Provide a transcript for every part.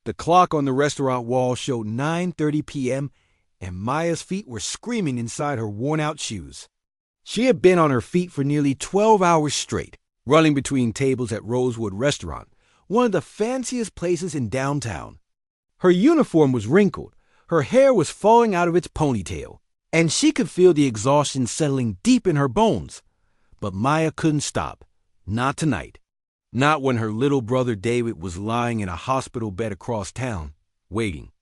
The clock on the restaurant wall showed 9:30 p.m., and Maya's feet were screaming inside her worn-out shoes. She had been on her feet for nearly 12 hours straight, running between tables at Rosewood Restaurant, one of the fanciest places in downtown. Her uniform was wrinkled, her hair was falling out of its ponytail, and she could feel the exhaustion settling deep in her bones. But Maya couldn't stop. Not tonight. Not when her little brother David was lying in a hospital bed across town, waiting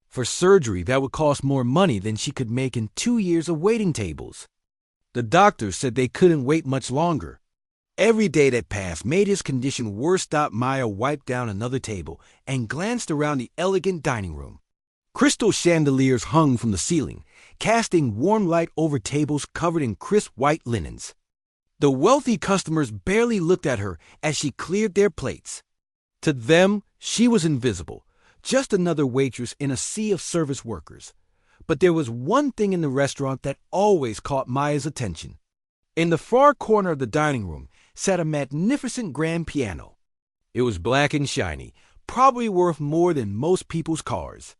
for surgery that would cost more money than she could make in 2 years of waiting tables. The doctors said they couldn't wait much longer. Every day that passed made his condition worse. Maya wiped down another table and glanced around the elegant dining room. Crystal chandeliers hung from the ceiling, casting warm light over tables covered in crisp white linens. The wealthy customers barely looked at her as she cleared their plates. To them, she was invisible, just another waitress in a sea of service workers. But there was one thing in the restaurant that always caught Maya's attention. In the far corner of the dining room sat a magnificent grand piano. It was black and shiny, probably worth more than most people's cars.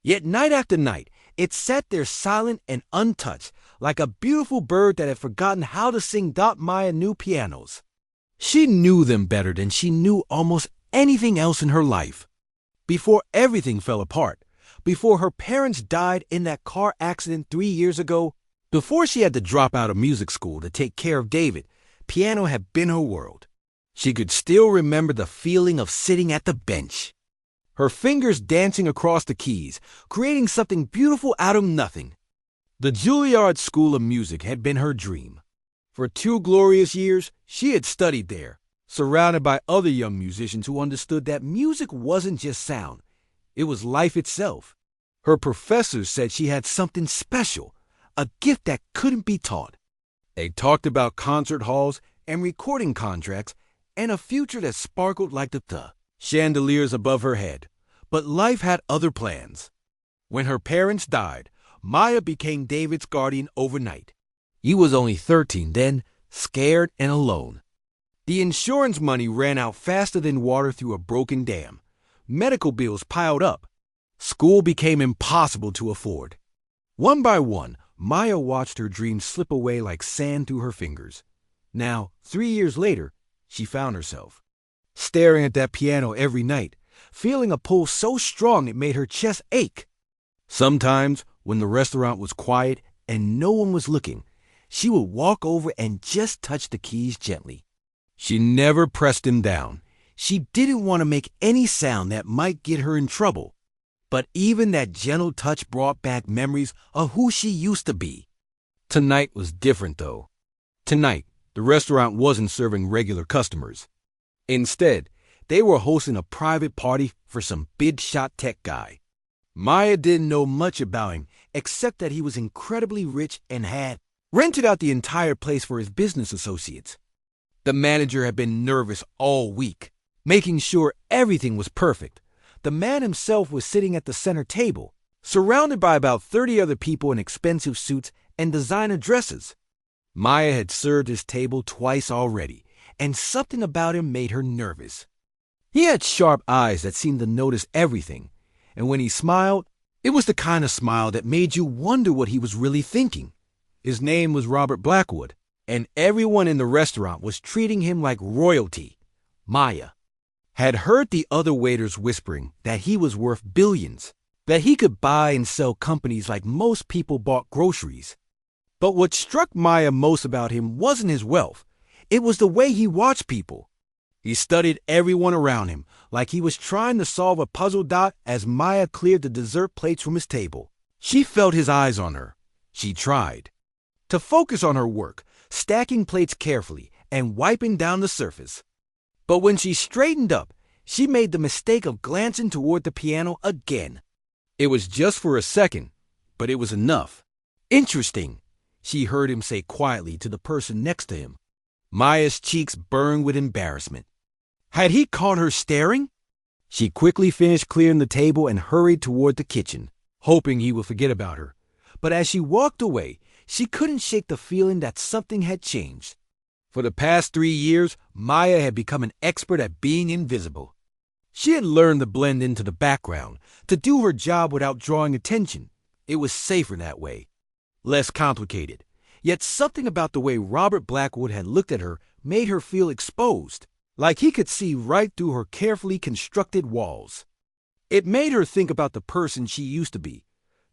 Yet night after night, it sat there silent and untouched, like a beautiful bird that had forgotten how to sing. Maya knew pianos. She knew them better than she knew almost anything else in her life. Before everything fell apart, before her parents died in that car accident 3 years ago, before she had to drop out of music school to take care of David, piano had been her world. She could still remember the feeling of sitting at the bench, her fingers dancing across the keys, creating something beautiful out of nothing. The Juilliard School of Music had been her dream. For 2 glorious years, she had studied there, surrounded by other young musicians who understood that music wasn't just sound, it was life itself. Her professors said she had something special, a gift that couldn't be taught. They talked about concert halls and recording contracts and a future that sparkled like the chandeliers above her head. But life had other plans. When her parents died, Maya became David's guardian overnight. He was only 13 then, scared and alone. The insurance money ran out faster than water through a broken dam. Medical bills piled up. School became impossible to afford. One by one, Maya watched her dreams slip away like sand through her fingers. Now, 3 years later, she found herself staring at that piano every night, feeling a pull so strong it made her chest ache. Sometimes, when the restaurant was quiet and no one was looking, she would walk over and just touch the keys gently. She never pressed them down. She didn't want to make any sound that might get her in trouble. But even that gentle touch brought back memories of who she used to be. Tonight was different, though. Tonight, the restaurant wasn't serving regular customers. Instead, they were hosting a private party for some big-shot tech guy. Maya didn't know much about him, except that he was incredibly rich and had rented out the entire place for his business associates. The manager had been nervous all week, making sure everything was perfect. The man himself was sitting at the center table, surrounded by about 30 other people in expensive suits and designer dresses. Maya had served his table twice already, and something about him made her nervous. He had sharp eyes that seemed to notice everything, and when he smiled, it was the kind of smile that made you wonder what he was really thinking. His name was Robert Blackwood, and everyone in the restaurant was treating him like royalty. Maya had heard the other waiters whispering that he was worth billions, that he could buy and sell companies like most people bought groceries. But what struck Maya most about him wasn't his wealth. It was the way he watched people. He studied everyone around him, like he was trying to solve a puzzle. As Maya cleared the dessert plates from his table, she felt his eyes on her. She tried to focus on her work, stacking plates carefully and wiping down the surface. But when she straightened up, she made the mistake of glancing toward the piano again. It was just for a second, but it was enough. "Interesting," she heard him say quietly to the person next to him. Maya's cheeks burned with embarrassment. Had he caught her staring? She quickly finished clearing the table and hurried toward the kitchen, hoping he would forget about her. But as she walked away, she couldn't shake the feeling that something had changed. For the past 3 years, Maya had become an expert at being invisible. She had learned to blend into the background, to do her job without drawing attention. It was safer that way. Less complicated. Yet something about the way Robert Blackwood had looked at her made her feel exposed, like he could see right through her carefully constructed walls. It made her think about the person she used to be,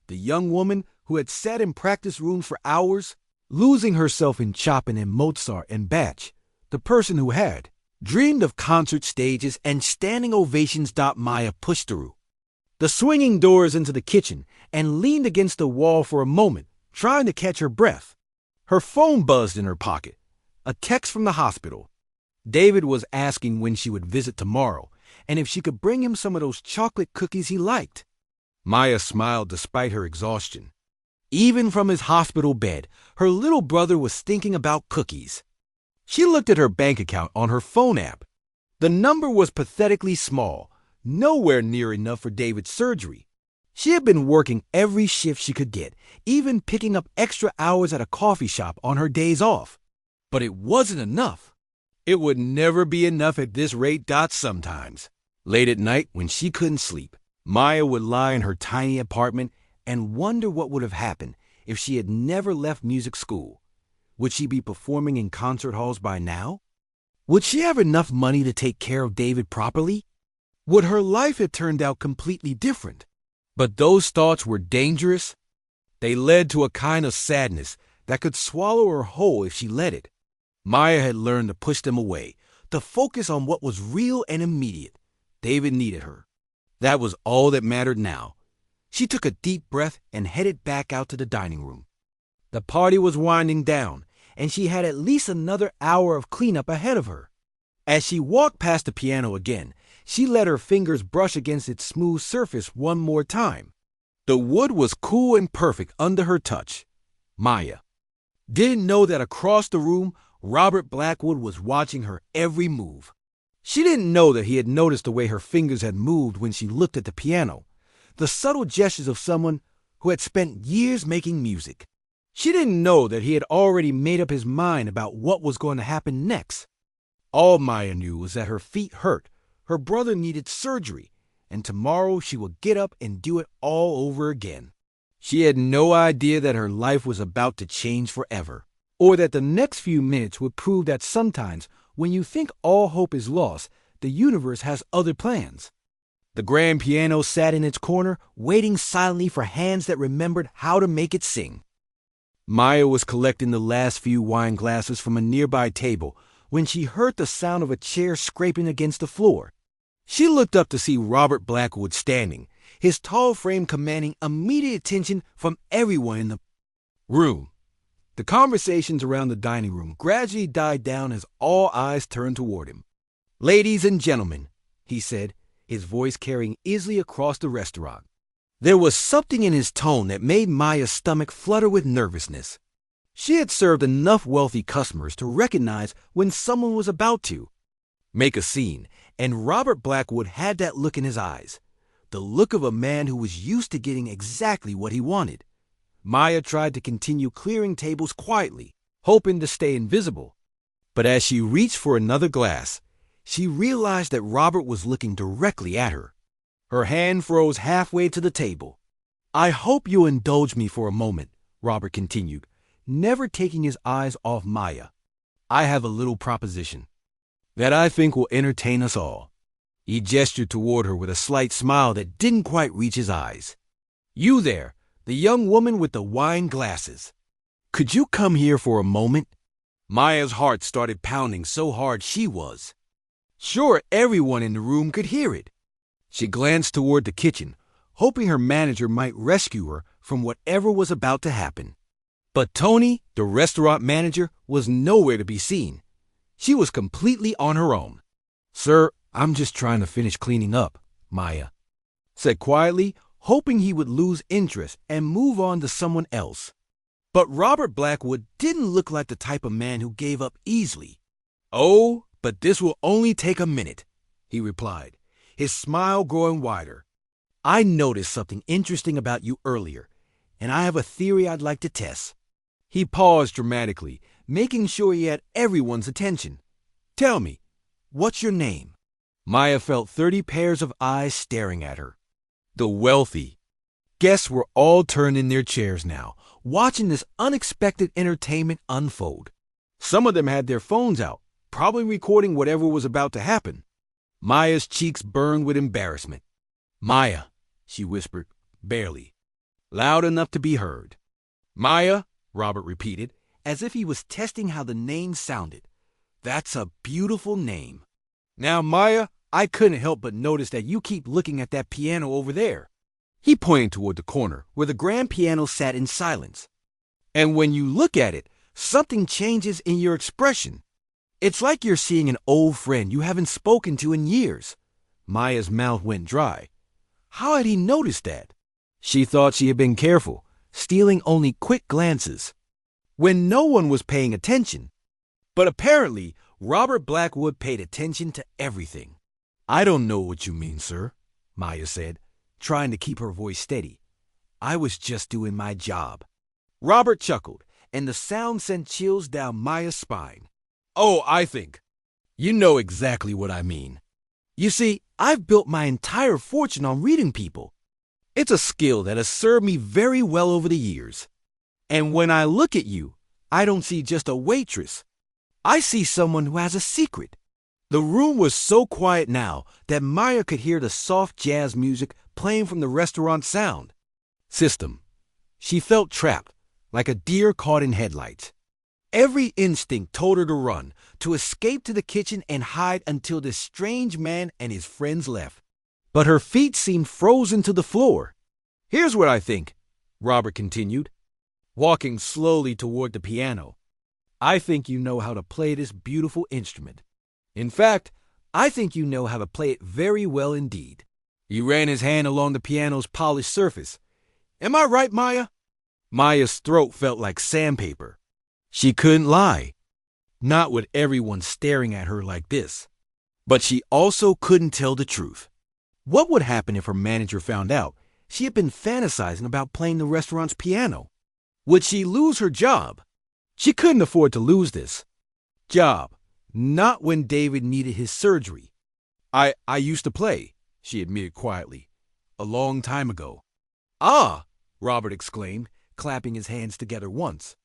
the young woman who had sat in practice rooms for hours, losing herself in Chopin and Mozart and Bach, the person who had dreamed of concert stages and standing ovations. Maya pushed through the swinging doors into the kitchen and leaned against the wall for a moment, trying to catch her breath. Her phone buzzed in her pocket. A text from the hospital. David was asking when she would visit tomorrow and if she could bring him some of those chocolate cookies he liked. Maya smiled despite her exhaustion. Even from his hospital bed, her little brother was thinking about cookies. She looked at her bank account on her phone app. The number was pathetically small, nowhere near enough for David's surgery. She had been working every shift she could get, even picking up extra hours at a coffee shop on her days off. But it wasn't enough. It would never be enough at this rate. Sometimes, late at night when she couldn't sleep, Maya would lie in her tiny apartment and wonder what would have happened if she had never left music school. Would she be performing in concert halls by now? Would she have enough money to take care of David properly? Would her life have turned out completely different? But those thoughts were dangerous. They led to a kind of sadness that could swallow her whole if she let it. Maya had learned to push them away, to focus on what was real and immediate. David needed her. That was all that mattered now. She took a deep breath and headed back out to the dining room. The party was winding down, and she had at least another hour of cleanup ahead of her. As she walked past the piano again, she let her fingers brush against its smooth surface one more time. The wood was cool and perfect under her touch. Maya didn't know that across the room, Robert Blackwood was watching her every move. She didn't know that he had noticed the way her fingers had moved when she looked at the piano, the subtle gestures of someone who had spent years making music. She didn't know that he had already made up his mind about what was going to happen next. All Maya knew was that her feet hurt, her brother needed surgery, and tomorrow she would get up and do it all over again. She had no idea that her life was about to change forever, or that the next few minutes would prove that sometimes when you think all hope is lost, the universe has other plans. The grand piano sat in its corner, waiting silently for hands that remembered how to make it sing. Maya was collecting the last few wine glasses from a nearby table when she heard the sound of a chair scraping against the floor. She looked up to see Robert Blackwood standing, his tall frame commanding immediate attention from everyone in the room. The conversations around the dining room gradually died down as all eyes turned toward him. "Ladies and gentlemen," he said, his voice carrying easily across the restaurant. There was something in his tone that made Maya's stomach flutter with nervousness. She had served enough wealthy customers to recognize when someone was about to make a scene, and Robert Blackwood had that look in his eyes, the look of a man who was used to getting exactly what he wanted. Maya tried to continue clearing tables quietly, hoping to stay invisible. But as she reached for another glass, she realized that Robert was looking directly at her. Her hand froze halfway to the table. "I hope you'll indulge me for a moment," Robert continued, never taking his eyes off Maya. "I have a little proposition that I think will entertain us all." He gestured toward her with a slight smile that didn't quite reach his eyes. "You there, the young woman with the wine glasses. Could you come here for a moment?" Maya's heart started pounding so hard she was sure everyone in the room could hear it. She glanced toward the kitchen, hoping her manager might rescue her from whatever was about to happen. But Tony, the restaurant manager, was nowhere to be seen. She was completely on her own. "Sir, I'm just trying to finish cleaning up," Maya said quietly, hoping he would lose interest and move on to someone else. But Robert Blackwood didn't look like the type of man who gave up easily. "Oh, but this will only take a minute," he replied, his smile growing wider. "I noticed something interesting about you earlier, and I have a theory I'd like to test." He paused dramatically, making sure he had everyone's attention. "Tell me, what's your name?" Maya felt 30 pairs of eyes staring at her. The wealthy. Guests were all turned in their chairs now, watching this unexpected entertainment unfold. Some of them had their phones out, probably recording whatever was about to happen. Maya's cheeks burned with embarrassment. "Maya," she whispered, barely, loud enough to be heard. "Maya," Robert repeated, as if he was testing how the name sounded. "That's a beautiful name. Now, Maya, I couldn't help but notice that you keep looking at that piano over there." He pointed toward the corner where the grand piano sat in silence. "And when you look at it, something changes in your expression. It's like you're seeing an old friend you haven't spoken to in years." Maya's mouth went dry. How had he noticed that? She thought she had been careful, stealing only quick glances, when no one was paying attention. But apparently, Robert Blackwood paid attention to everything. "I don't know what you mean, sir," Maya said, trying to keep her voice steady. "I was just doing my job." Robert chuckled, and the sound sent chills down Maya's spine. "Oh, I think. You know exactly what I mean. You see, I've built my entire fortune on reading people. It's a skill that has served me very well over the years. And when I look at you, I don't see just a waitress. I see someone who has a secret." The room was so quiet now that Maya could hear the soft jazz music playing from the restaurant sound system. She felt trapped, like a deer caught in headlights. Every instinct told her to run, to escape to the kitchen and hide until this strange man and his friends left. But her feet seemed frozen to the floor. "Here's what I think," Robert continued, walking slowly toward the piano. "I think you know how to play this beautiful instrument. In fact, I think you know how to play it very well indeed." He ran his hand along the piano's polished surface. "Am I right, Maya?" Maya's throat felt like sandpaper. She couldn't lie. Not with everyone staring at her like this. But she also couldn't tell the truth. What would happen if her manager found out she had been fantasizing about playing the restaurant's piano? Would she lose her job? She couldn't afford to lose this job. Not when David needed his surgery. I used to play," she admitted quietly. "A long time ago." "Ah!" Robert exclaimed, clapping his hands together once.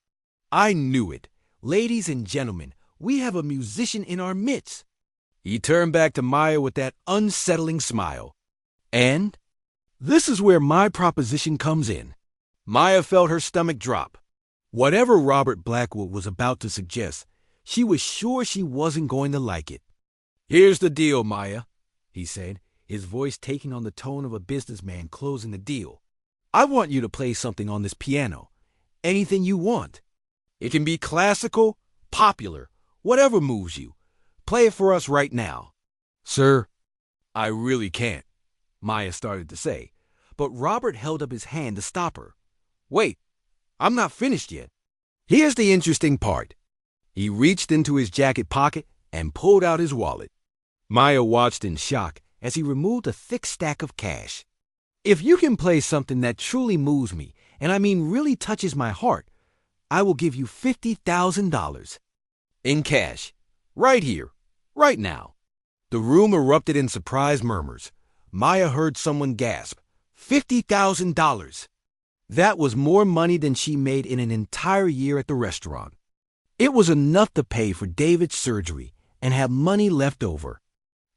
"I knew it. Ladies and gentlemen, we have a musician in our midst." He turned back to Maya with that unsettling smile. "And this is where my proposition comes in." Maya felt her stomach drop. Whatever Robert Blackwood was about to suggest, she was sure she wasn't going to like it. "Here's the deal, Maya," he said, his voice taking on the tone of a businessman closing the deal. "I want you to play something on this piano. Anything you want. It can be classical, popular, whatever moves you. Play it for us right now." "Sir, I really can't," Maya started to say, but Robert held up his hand to stop her. "Wait, I'm not finished yet. Here's the interesting part." He reached into his jacket pocket and pulled out his wallet. Maya watched in shock as he removed a thick stack of cash. "If you can play something that truly moves me, and I mean really touches my heart, I will give you $50,000. In cash. Right here. Right now." The room erupted in surprised murmurs. Maya heard someone gasp. $50,000. That was more money than she made in an entire year at the restaurant. It was enough to pay for David's surgery and have money left over.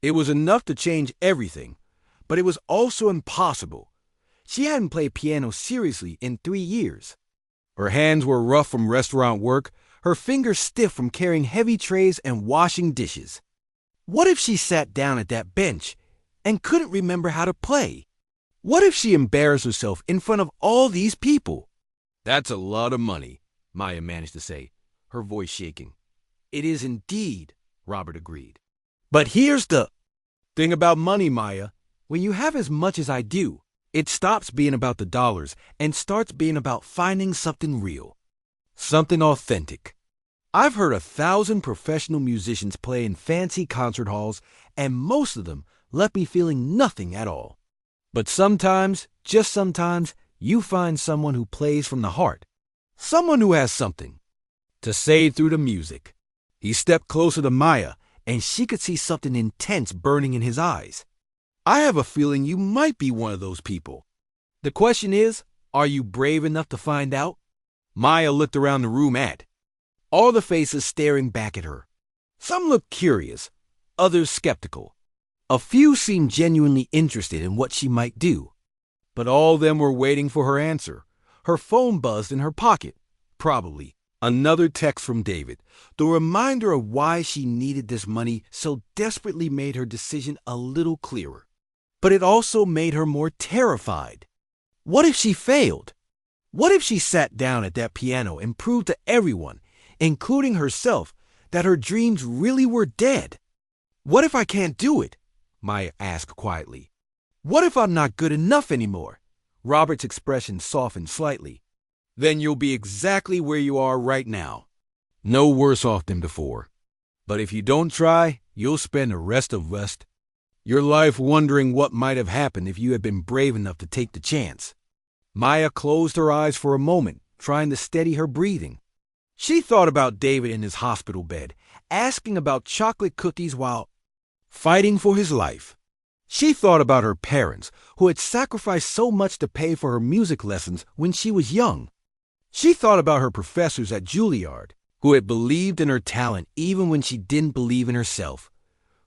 It was enough to change everything, but it was also impossible. She hadn't played piano seriously in 3 years. Her hands were rough from restaurant work, her fingers stiff from carrying heavy trays and washing dishes. What if she sat down at that bench and couldn't remember how to play? What if she embarrassed herself in front of all these people? "That's a lot of money," Maya managed to say, her voice shaking. "It is indeed," Robert agreed. "But here's the thing about money, Maya. When you have as much as I do, it stops being about the dollars and starts being about finding something real. Something authentic. I've heard 1,000 professional musicians play in fancy concert halls, and most of them left me feeling nothing at all. But sometimes, just sometimes, you find someone who plays from the heart. Someone who has something to say through the music." He stepped closer to Maya and she could see something intense burning in his eyes. I have a feeling you might be one of those people. The question is, are you brave enough to find out? Maya looked around the room at all the faces staring back at her. Some looked curious, others skeptical. A few seemed genuinely interested in what she might do. But all of them were waiting for her answer. Her phone buzzed in her pocket. Probably another text from David. The reminder of why she needed this money so desperately made her decision a little clearer. But it also made her more terrified. What if she failed? What if she sat down at that piano and proved to everyone, including herself, that her dreams really were dead? What if I can't do it? Maya asked quietly. What if I'm not good enough anymore? Robert's expression softened slightly. Then you'll be exactly where you are right now. No worse off than before. But if you don't try, you'll spend the rest of your life wondering what might have happened if you had been brave enough to take the chance. Maya closed her eyes for a moment, trying to steady her breathing. She thought about David in his hospital bed, asking about chocolate cookies while fighting for his life. She thought about her parents, who had sacrificed so much to pay for her music lessons when she was young. She thought about her professors at Juilliard, who had believed in her talent even when she didn't believe in herself.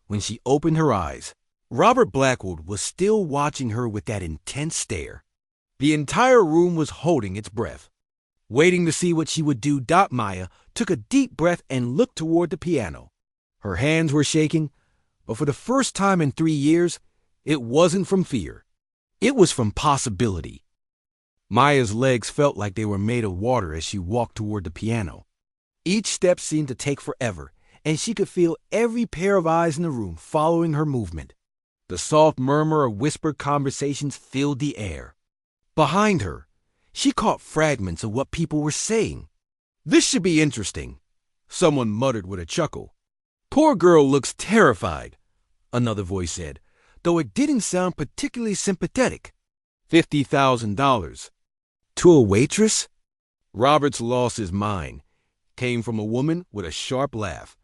When she opened her eyes, Robert Blackwood was still watching her with that intense stare. The entire room was holding its breath, waiting to see what she would do. Maya took a deep breath and looked toward the piano. Her hands were shaking, but for the first time in 3 years, it wasn't from fear. It was from possibility. Maya's legs felt like they were made of water as she walked toward the piano. Each step seemed to take forever, and she could feel every pair of eyes in the room following her movement. The soft murmur of whispered conversations filled the air. Behind her, she caught fragments of what people were saying. This should be interesting, someone muttered with a chuckle. Poor girl looks terrified, another voice said, though it didn't sound particularly sympathetic. $50,000. To a waitress? Roberts lost his mind. Came from a woman with a sharp laugh.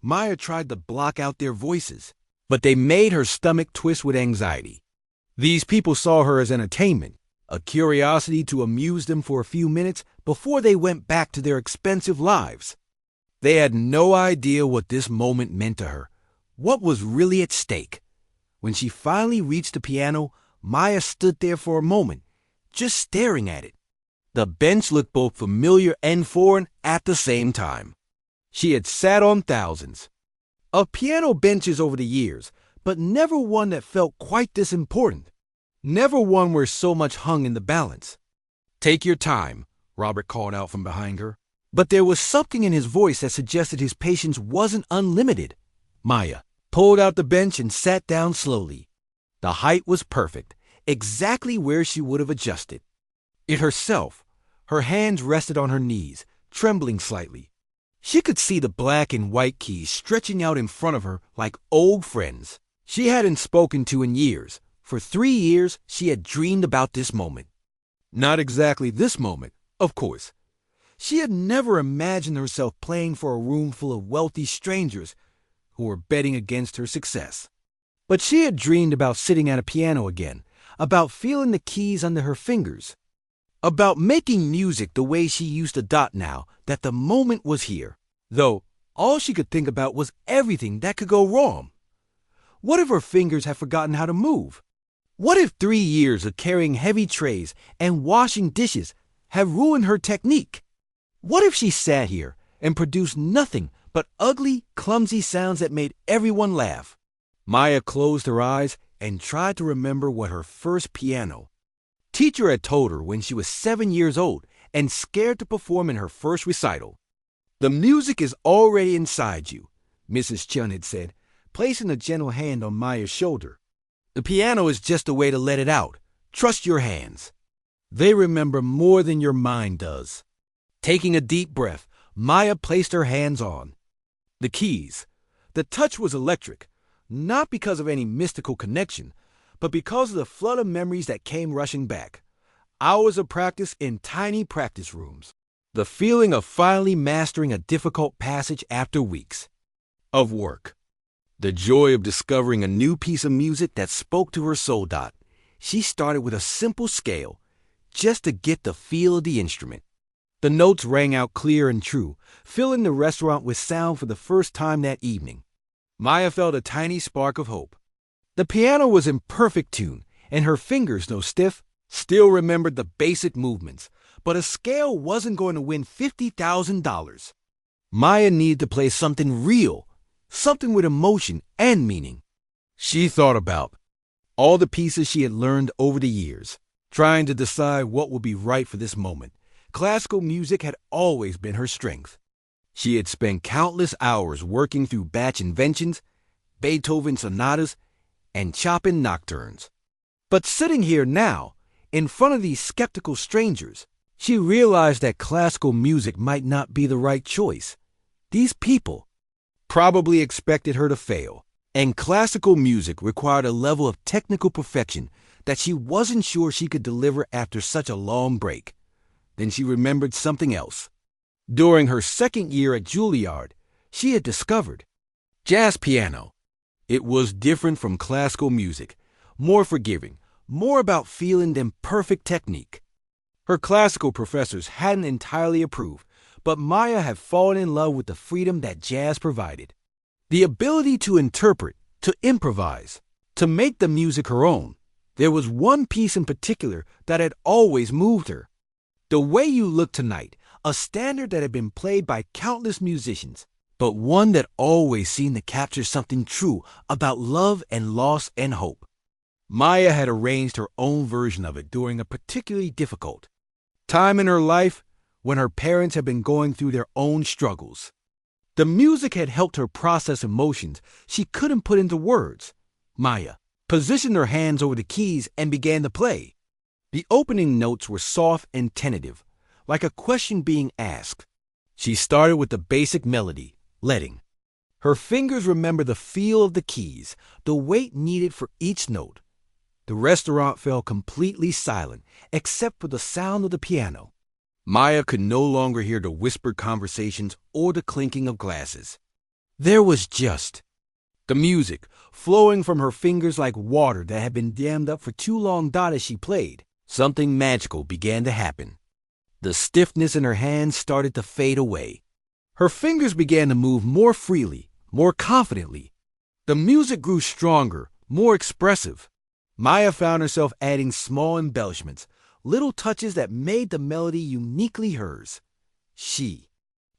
Maya tried to block out their voices, but they made her stomach twist with anxiety. These people saw her as entertainment, a curiosity to amuse them for a few minutes before they went back to their expensive lives. They had no idea what this moment meant to her, what was really at stake. When she finally reached the piano, Maya stood there for a moment, just staring at it. The bench looked both familiar and foreign at the same time. She had sat on thousands of piano benches over the years, but never one that felt quite this important. Never one where so much hung in the balance. Take your time, Robert called out from behind her. But there was something in his voice that suggested his patience wasn't unlimited. Maya pulled out the bench and sat down slowly. The height was perfect, exactly where she would have adjusted it herself. Her hands rested on her knees, trembling slightly. She could see the black and white keys stretching out in front of her like old friends she hadn't spoken to in years. For 3 years, she had dreamed about this moment. Not exactly this moment, of course. She had never imagined herself playing for a room full of wealthy strangers who were betting against her success. But she had dreamed about sitting at a piano again, about feeling the keys under her fingers, about making music the way she used to dot now that the moment was here. Though all she could think about was everything that could go wrong. What if her fingers had forgotten how to move? What if 3 years of carrying heavy trays and washing dishes had ruined her technique? What if she sat here and produced nothing but ugly, clumsy sounds that made everyone laugh? Maya closed her eyes and tried to remember what her first piano teacher had told her when she was 7 years old and scared to perform in her first recital. The music is already inside you, Mrs. Chun had said, placing a gentle hand on Maya's shoulder. The piano is just a way to let it out. Trust your hands. They remember more than your mind does. Taking a deep breath, Maya placed her hands on the keys. The touch was electric, not because of any mystical connection, but because of the flood of memories that came rushing back. Hours of practice in tiny practice rooms. The feeling of finally mastering a difficult passage after weeks of work. The joy of discovering a new piece of music that spoke to her soul. She started with a simple scale, just to get the feel of the instrument. The notes rang out clear and true, filling the restaurant with sound for the first time that evening. Maya felt a tiny spark of hope. The piano was in perfect tune, and her fingers, though stiff, still remembered the basic movements. But a scale wasn't going to win $50,000. Maya needed to play something real, something with emotion and meaning. She thought about all the pieces she had learned over the years, trying to decide what would be right for this moment. Classical music had always been her strength. She had spent countless hours working through Bach inventions, Beethoven sonatas, and Chopin nocturnes. But sitting here now, in front of these skeptical strangers, she realized that classical music might not be the right choice. These people probably expected her to fail, and classical music required a level of technical perfection that she wasn't sure she could deliver after such a long break. Then she remembered something else. During her second year at Juilliard, she had discovered jazz piano. It was different from classical music, more forgiving, more about feeling than perfect technique. Her classical professors hadn't entirely approved, but Maya had fallen in love with the freedom that jazz provided. The ability to interpret, to improvise, to make the music her own. There was one piece in particular that had always moved her. The Way You Look Tonight, a standard that had been played by countless musicians, but one that always seemed to capture something true about love and loss and hope. Maya had arranged her own version of it during a particularly difficult time in her life when her parents had been going through their own struggles. The music had helped her process emotions she couldn't put into words. Maya positioned her hands over the keys and began to play. The opening notes were soft and tentative, like a question being asked. She started with the basic melody, letting her fingers remember the feel of the keys, the weight needed for each note. The restaurant fell completely silent, except for the sound of the piano. Maya could no longer hear the whispered conversations or the clinking of glasses. There was just the music, flowing from her fingers like water that had been dammed up for too long. As she played, something magical began to happen. The stiffness in her hands started to fade away. Her fingers began to move more freely, more confidently. The music grew stronger, more expressive. Maya found herself adding small embellishments, little touches that made the melody uniquely hers. She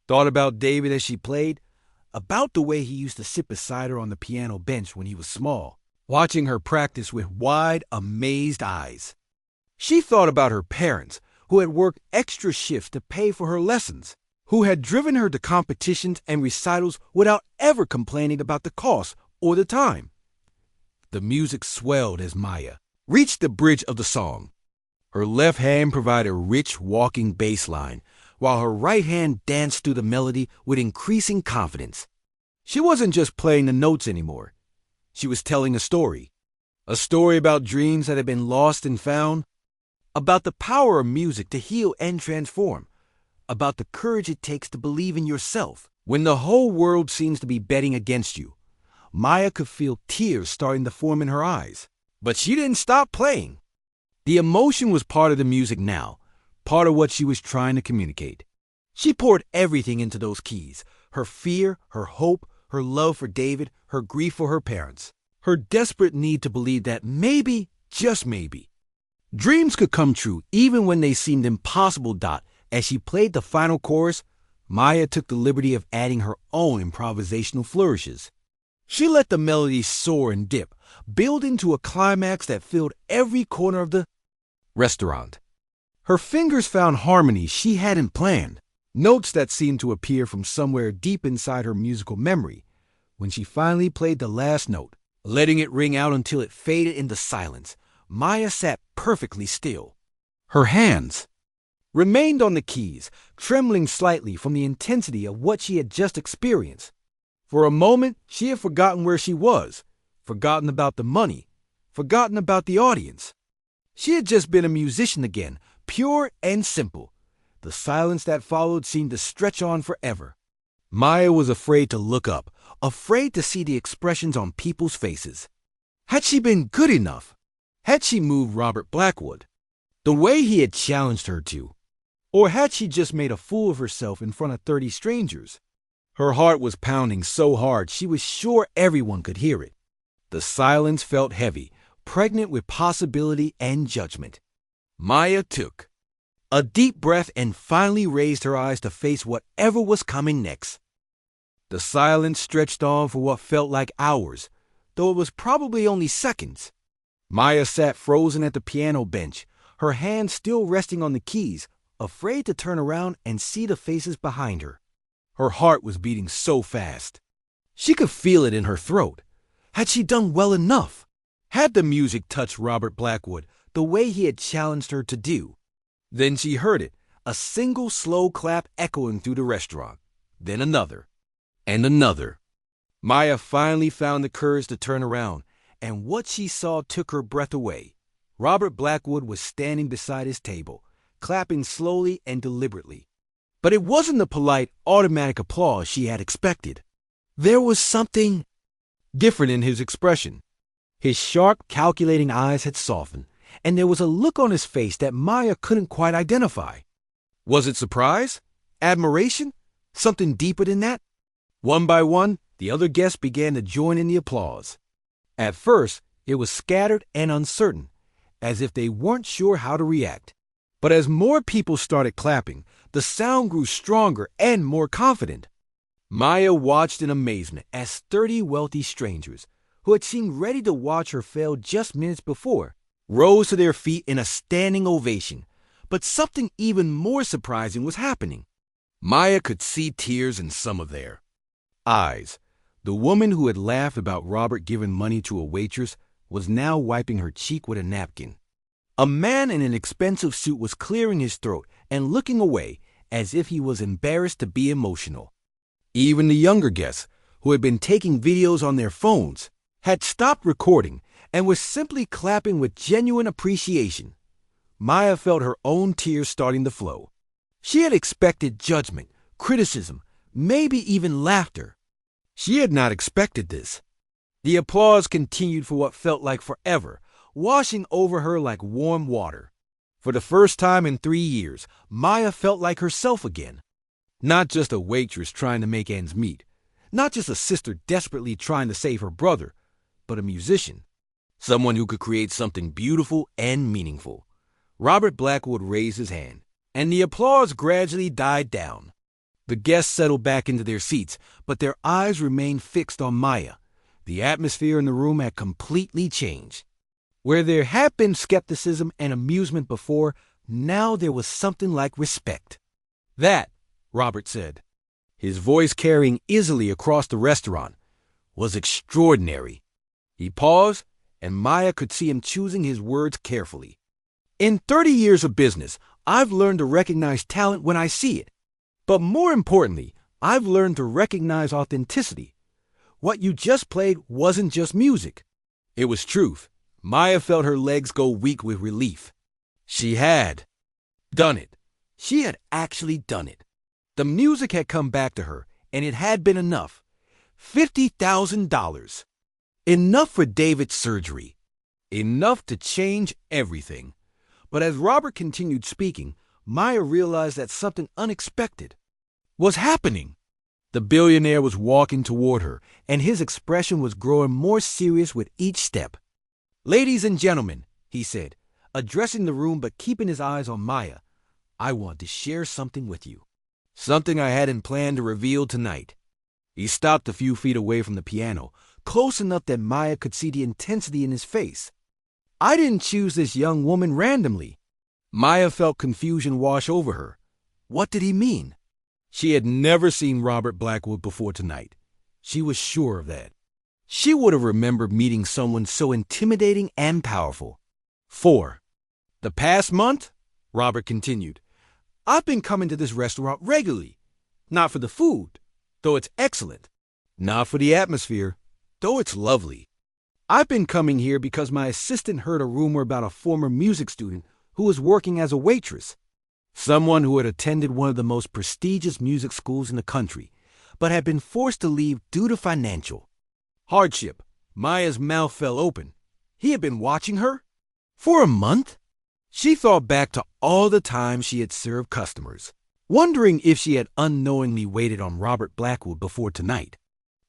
thought about David as she played, about the way he used to sit beside her on the piano bench when he was small, watching her practice with wide, amazed eyes. She thought about her parents, who had worked extra shifts to pay for her lessons, who had driven her to competitions and recitals without ever complaining about the cost or the time. The music swelled as Maya reached the bridge of the song. Her left hand provided a rich walking bass line, while her right hand danced through the melody with increasing confidence. She wasn't just playing the notes anymore. She was telling a story about dreams that had been lost and found, about the power of music to heal and transform, about the courage it takes to believe in yourself when the whole world seems to be betting against you. Maya could feel tears starting to form in her eyes, but she didn't stop playing. The emotion was part of the music now, part of what she was trying to communicate. She poured everything into those keys, her fear, her hope, her love for David, her grief for her parents, her desperate need to believe that maybe, just maybe, dreams could come true even when they seemed impossible. As she played the final chorus, Maya took the liberty of adding her own improvisational flourishes. She let the melody soar and dip, build into a climax that filled every corner of the restaurant. Her fingers found harmonies she hadn't planned, notes that seemed to appear from somewhere deep inside her musical memory. When she finally played the last note, letting it ring out until it faded into silence, Maya sat perfectly still. Her hands remained on the keys, trembling slightly from the intensity of what she had just experienced. For a moment, she had forgotten where she was, forgotten about the money, forgotten about the audience. She had just been a musician again, pure and simple. The silence that followed seemed to stretch on forever. Maya was afraid to look up, afraid to see the expressions on people's faces. Had she been good enough? Had she moved Robert Blackwood the way he had challenged her to? Or had she just made a fool of herself in front of 30 strangers? Her heart was pounding so hard she was sure everyone could hear it. The silence felt heavy, pregnant with possibility and judgment. Maya took a deep breath and finally raised her eyes to face whatever was coming next. The silence stretched on for what felt like hours, though it was probably only seconds. Maya sat frozen at the piano bench, her hands still resting on the keys, afraid to turn around and see the faces behind her. Her heart was beating so fast. She could feel it in her throat. Had she done well enough? Had the music touched Robert Blackwood the way he had challenged her to do? Then she heard it, a single slow clap echoing through the restaurant. Then another. And another. Maya finally found the courage to turn around, and what she saw took her breath away. Robert Blackwood was standing beside his table, clapping slowly and deliberately. But it wasn't the polite, automatic applause she had expected. There was something different in his expression. His sharp, calculating eyes had softened, and there was a look on his face that Maya couldn't quite identify. Was it surprise? Admiration? Something deeper than that? One by one, the other guests began to join in the applause. At first, it was scattered and uncertain, as if they weren't sure how to react. But as more people started clapping, the sound grew stronger and more confident. Maya watched in amazement as 30 wealthy strangers, who had seemed ready to watch her fail just minutes before, rose to their feet in a standing ovation. But something even more surprising was happening. Maya could see tears in some of their eyes. The woman who had laughed about Robert giving money to a waitress was now wiping her cheek with a napkin. A man in an expensive suit was clearing his throat and looking away as if he was embarrassed to be emotional. Even the younger guests, who had been taking videos on their phones, had stopped recording and was simply clapping with genuine appreciation. Maya felt her own tears starting to flow. She had expected judgment, criticism, maybe even laughter. She had not expected this. The applause continued for what felt like forever, washing over her like warm water. For the first time in 3 years, Maya felt like herself again. Not just a waitress trying to make ends meet, not just a sister desperately trying to save her brother, but a musician. Someone who could create something beautiful and meaningful. Robert Blackwood raised his hand, and the applause gradually died down. The guests settled back into their seats, but their eyes remained fixed on Maya. The atmosphere in the room had completely changed. Where there had been skepticism and amusement before, now there was something like respect. That, Robert said, his voice carrying easily across the restaurant, was extraordinary. He paused, and Maya could see him choosing his words carefully. In 30 years of business, I've learned to recognize talent when I see it. But more importantly, I've learned to recognize authenticity. What you just played wasn't just music. It was truth. Maya felt her legs go weak with relief. She had done it. She had actually done it. The music had come back to her, and it had been enough. $50,000. Enough for David's surgery. Enough to change everything. But as Robert continued speaking, Maya realized that something unexpected was happening. The billionaire was walking toward her, and his expression was growing more serious with each step. "Ladies and gentlemen," he said, addressing the room but keeping his eyes on Maya, "I want to share something with you. Something I hadn't planned to reveal tonight." He stopped a few feet away from the piano, close enough that Maya could see the intensity in his face. "I didn't choose this young woman randomly." Maya felt confusion wash over her. What did he mean? She had never seen Robert Blackwood before tonight. She was sure of that. She would have remembered meeting someone so intimidating and powerful. "For the past month," Robert continued, "I've been coming to this restaurant regularly. Not for the food, though it's excellent. Not for the atmosphere, though it's lovely. I've been coming here because my assistant heard a rumor about a former music student who was working as a waitress. Someone who had attended one of the most prestigious music schools in the country, but had been forced to leave due to financial hardship. Maya's mouth fell open. He had been watching her? For a month? She thought back to all the times she had served customers, wondering if she had unknowingly waited on Robert Blackwood before tonight.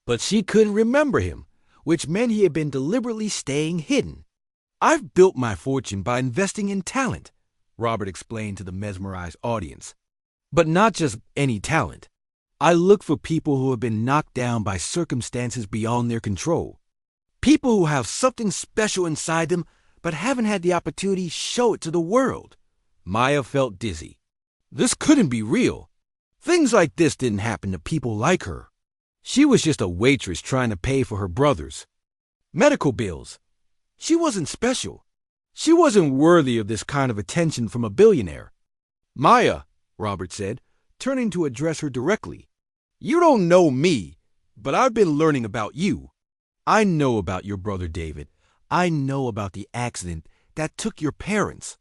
But she couldn't remember him, which meant he had been deliberately staying hidden. "I've built my fortune by investing in talent," Robert explained to the mesmerized audience. "But not just any talent. I look for people who have been knocked down by circumstances beyond their control. People who have something special inside them but haven't had the opportunity to show it to the world." Maya felt dizzy. This couldn't be real. Things like this didn't happen to people like her. She was just a waitress trying to pay for her brother's medical bills. She wasn't special. She wasn't worthy of this kind of attention from a billionaire. "Maya," Robert said, turning to address her directly, "you don't know me, but I've been learning about you. I know about your brother David. I know about the accident that took your parents.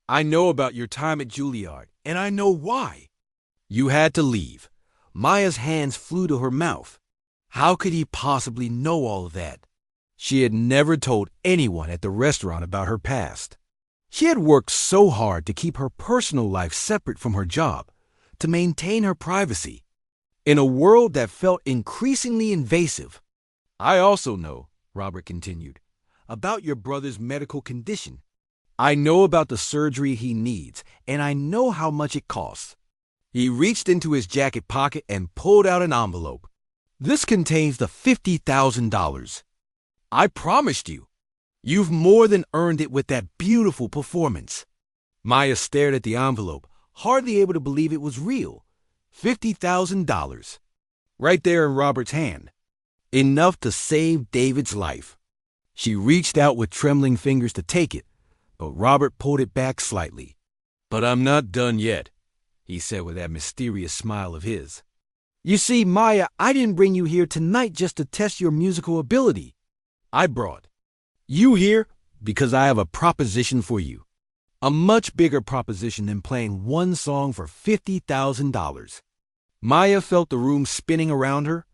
I know about your time at Juilliard, and I know why. You had to leave." Maya's hands flew to her mouth. How could he possibly know all of that? She had never told anyone at the restaurant about her past. She had worked so hard to keep her personal life separate from her job, to maintain her privacy, in a world that felt increasingly invasive. "I also know," Robert continued, "about your brother's medical condition. I know about the surgery he needs, and I know how much it costs." He reached into his jacket pocket and pulled out an envelope. "This contains the $50,000. I promised you. You've more than earned it with that beautiful performance." Maya stared at the envelope, hardly able to believe it was real. $50,000. Right there in Robert's hand. Enough to save David's life. She reached out with trembling fingers to take it, but Robert pulled it back slightly. "But I'm not done yet," he said with that mysterious smile of his. "You see, Maya, I didn't bring you here tonight just to test your musical ability. I brought you here because I have a proposition for you. A much bigger proposition than playing one song for $50,000. Maya felt the room spinning around her.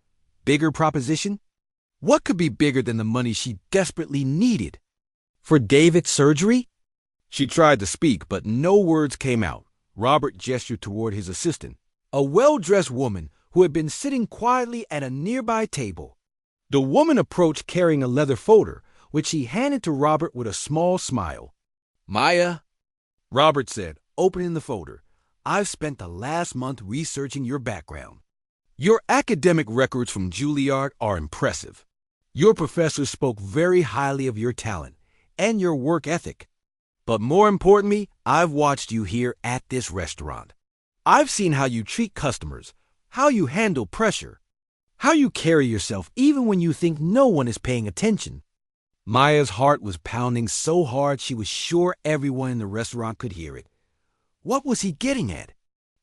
Bigger proposition? What could be bigger than the money she desperately needed? For David's surgery? She tried to speak, but no words came out. Robert gestured toward his assistant, a well-dressed woman who had been sitting quietly at a nearby table. The woman approached carrying a leather folder, which he handed to Robert with a small smile. "Maya," Robert said, opening the folder, "I've spent the last month researching your background. Your academic records from Juilliard are impressive. Your professors spoke very highly of your talent and your work ethic. But more importantly, I've watched you here at this restaurant. I've seen how you treat customers, how you handle pressure, how you carry yourself even when you think no one is paying attention." Maya's heart was pounding so hard she was sure everyone in the restaurant could hear it. What was he getting at?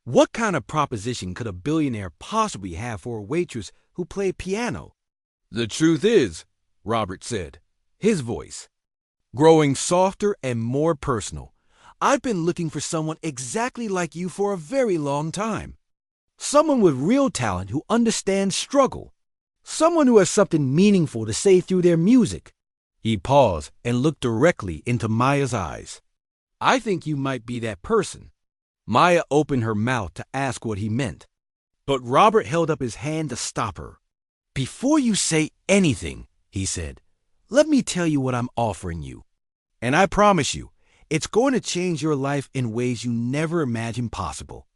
What kind of proposition could a billionaire possibly have for a waitress who played piano? "The truth is," Robert said, his voice growing softer and more personal, "I've been looking for someone exactly like you for a very long time. Someone with real talent who understands struggle. Someone who has something meaningful to say through their music." He paused and looked directly into Maya's eyes. "I think you might be that person." Maya opened her mouth to ask what he meant, but Robert held up his hand to stop her. "Before you say anything," he said, "let me tell you what I'm offering you. And I promise you, it's going to change your life in ways you never imagined possible."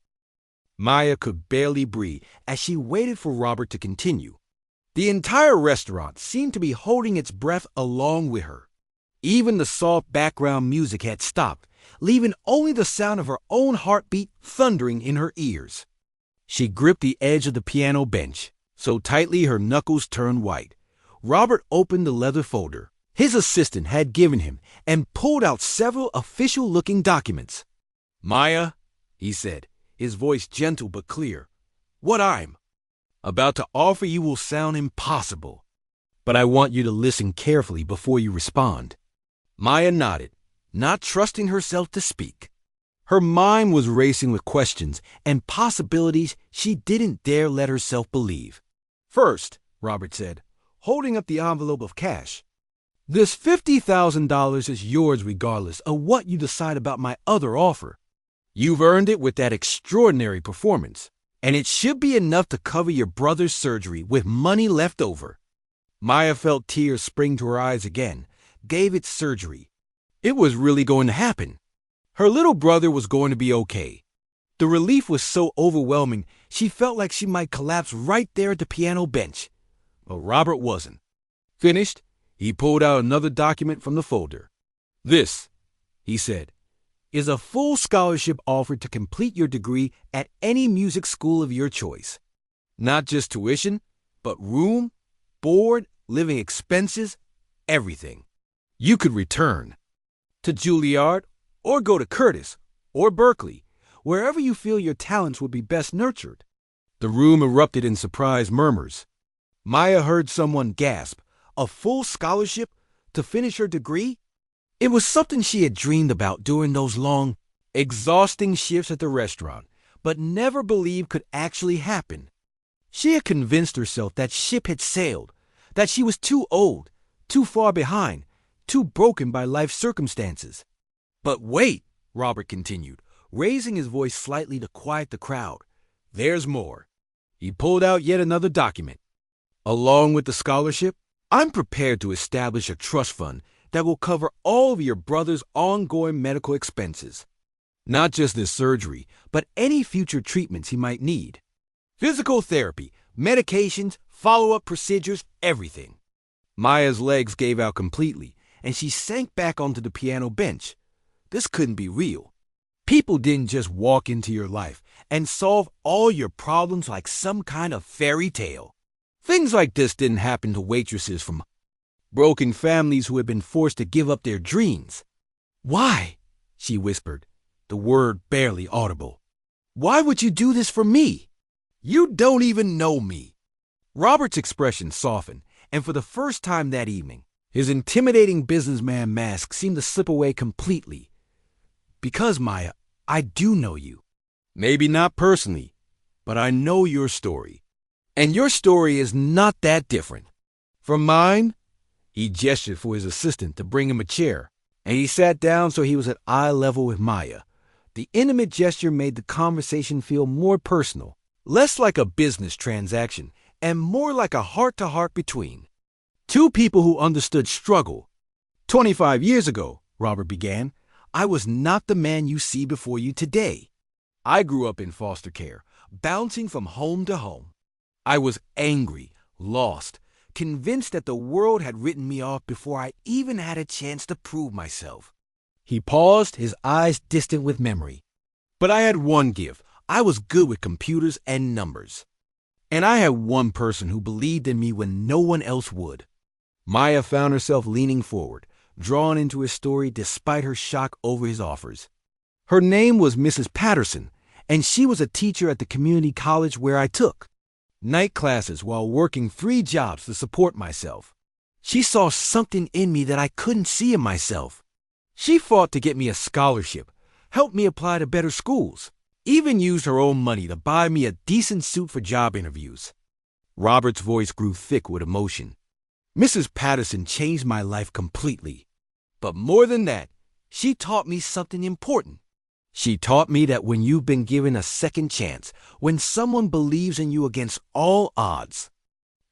Maya could barely breathe as she waited for Robert to continue. The entire restaurant seemed to be holding its breath along with her. Even the soft background music had stopped, leaving only the sound of her own heartbeat thundering in her ears. She gripped the edge of the piano bench, so tightly her knuckles turned white. Robert opened the leather folder his assistant had given him and pulled out several official-looking documents. "Maya," he said, his voice gentle but clear, "what I'm about to offer you will sound impossible, but I want you to listen carefully before you respond." Maya nodded, not trusting herself to speak. Her mind was racing with questions and possibilities she didn't dare let herself believe. "First," Robert said, holding up the envelope of cash, "this $50,000 is yours regardless of what you decide about my other offer. You've earned it with that extraordinary performance, and it should be enough to cover your brother's surgery with money left over." Maya felt tears spring to her eyes again. David's surgery. It was really going to happen. Her little brother was going to be okay. The relief was so overwhelming, she felt like she might collapse right there at the piano bench. But Robert wasn't. Finished, he pulled out another document from the folder. "This," he said, "is a full scholarship offer to complete your degree at any music school of your choice. Not just tuition, but room, board, living expenses, everything. You could return to Juilliard or go to Curtis or Berkeley, wherever you feel your talents would be best nurtured." The room erupted in surprised murmurs. Maya heard someone gasp, a full scholarship to finish her degree? It was something she had dreamed about during those long, exhausting shifts at the restaurant, but never believed could actually happen. She had convinced herself that ship had sailed, that she was too old, too far behind, too broken by life's circumstances. "But wait," Robert continued, raising his voice slightly to quiet the crowd. "There's more." He pulled out yet another document. "Along with the scholarship, I'm prepared to establish a trust fund that will cover all of your brother's ongoing medical expenses. Not just this surgery, but any future treatments he might need. Physical therapy, medications, follow-up procedures, everything." Maya's legs gave out completely, and she sank back onto the piano bench. This couldn't be real. People didn't just walk into your life and solve all your problems like some kind of fairy tale. Things like this didn't happen to waitresses from broken families who had been forced to give up their dreams. "Why?" she whispered, the word barely audible. "Why would you do this for me? You don't even know me." Robert's expression softened, and for the first time that evening, his intimidating businessman mask seemed to slip away completely. "Because, Maya, I do know you. Maybe not personally, but I know your story. And your story is not that different from mine." He gestured for his assistant to bring him a chair, and he sat down so he was at eye level with Maya. The intimate gesture made the conversation feel more personal, less like a business transaction, and more like a heart-to-heart between two people who understood struggle. "25 years ago," Robert began, "I was not the man you see before you today. I grew up in foster care, bouncing from home to home. I was angry, lost, convinced that the world had written me off before I even had a chance to prove myself." He paused, his eyes distant with memory. "But I had one gift. I was good with computers and numbers. And I had one person who believed in me when no one else would." Maya found herself leaning forward, drawn into his story despite her shock over his offers. "Her name was Mrs. Patterson, and she was a teacher at the community college where I took night classes while working 3 jobs to support myself. She saw something in me that I couldn't see in myself. She fought to get me a scholarship, helped me apply to better schools, even used her own money to buy me a decent suit for job interviews." Robert's voice grew thick with emotion. "Mrs. Patterson changed my life completely. But more than that, she taught me something important. She taught me that when you've been given a second chance, when someone believes in you against all odds,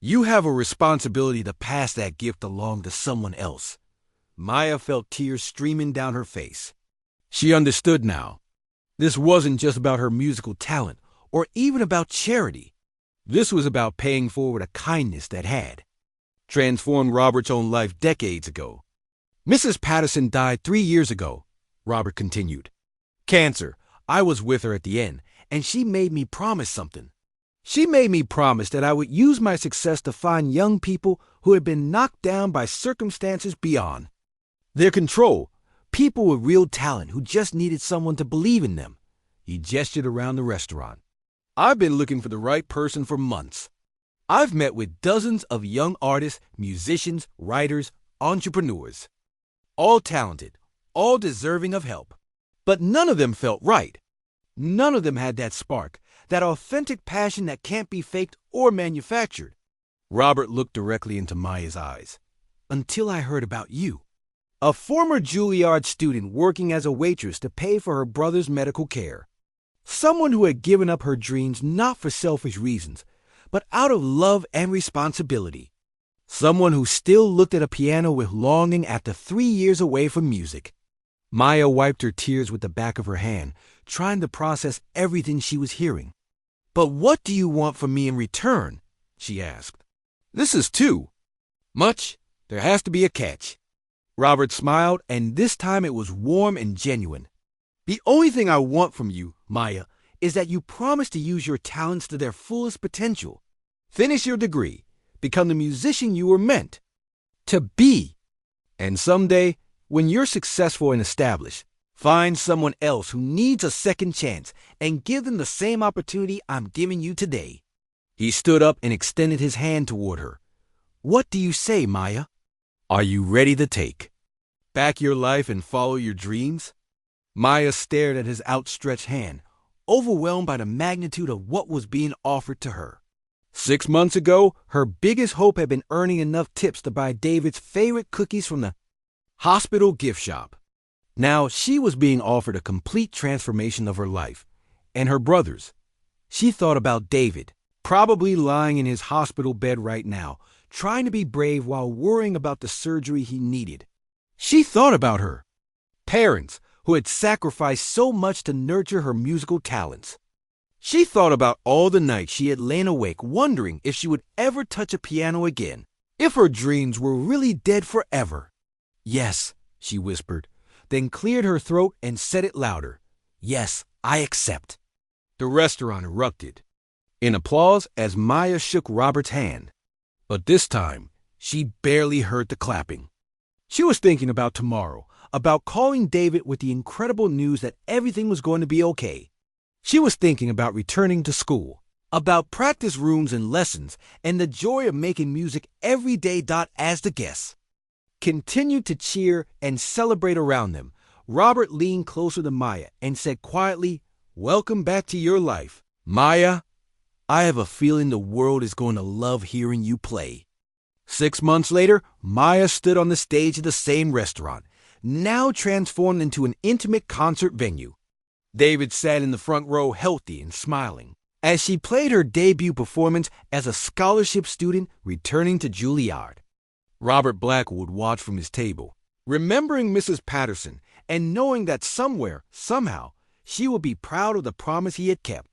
you have a responsibility to pass that gift along to someone else." Maya felt tears streaming down her face. She understood now. This wasn't just about her musical talent or even about charity. This was about paying forward a kindness that had transformed Robert's own life decades ago. "Mrs. Patterson died 3 years ago," Robert continued. "Cancer. I was with her at the end, and she made me promise something. She made me promise that I would use my success to find young people who had been knocked down by circumstances beyond their control, people with real talent who just needed someone to believe in them." He gestured around the restaurant. "I've been looking for the right person for months. I've met with dozens of young artists, musicians, writers, entrepreneurs, all talented, all deserving of help. But none of them felt right. None of them had that spark, that authentic passion that can't be faked or manufactured. Robert looked directly into Maya's eyes. Until I heard about you. A former Juilliard student working as a waitress to pay for her brother's medical care. Someone who had given up her dreams not for selfish reasons, but out of love and responsibility. Someone who still looked at a piano with longing after 3 years away from music. Maya wiped her tears with the back of her hand, trying to process everything she was hearing. "But what do you want from me in return?" she asked. "This is too much. There has to be a catch." Robert smiled, and this time it was warm and genuine. "The only thing I want from you, Maya, is that you promise to use your talents to their fullest potential. Finish your degree, become the musician you were meant to be. And someday, when you're successful and established, find someone else who needs a second chance and give them the same opportunity I'm giving you today." He stood up and extended his hand toward her. "What do you say, Maya? Are you ready to take back your life and follow your dreams?" Maya stared at his outstretched hand, overwhelmed by the magnitude of what was being offered to her. 6 months ago, her biggest hope had been earning enough tips to buy David's favorite cookies from the hospital gift shop. Now she was being offered a complete transformation of her life, and her brother's. She thought about David, probably lying in his hospital bed right now, trying to be brave while worrying about the surgery he needed. She thought about her parents, who had sacrificed so much to nurture her musical talents. She thought about all the nights she had lain awake wondering if she would ever touch a piano again, if her dreams were really dead forever. "Yes," she whispered, then cleared her throat and said it louder. "Yes, I accept." The restaurant erupted in applause as Maya shook Robert's hand. But this time, she barely heard the clapping. She was thinking about tomorrow, about calling David with the incredible news that everything was going to be okay. She was thinking about returning to school, about practice rooms and lessons, and the joy of making music every day. As the guests continued to cheer and celebrate around them, Robert leaned closer to Maya and said quietly, "Welcome back to your life, Maya. I have a feeling the world is going to love hearing you play." 6 months later, Maya stood on the stage of the same restaurant, now transformed into an intimate concert venue. David sat in the front row, healthy and smiling, as she played her debut performance as a scholarship student returning to Juilliard. Robert Blackwood watched from his table, remembering Mrs. Patterson and knowing that somewhere, somehow, she would be proud of the promise he had kept.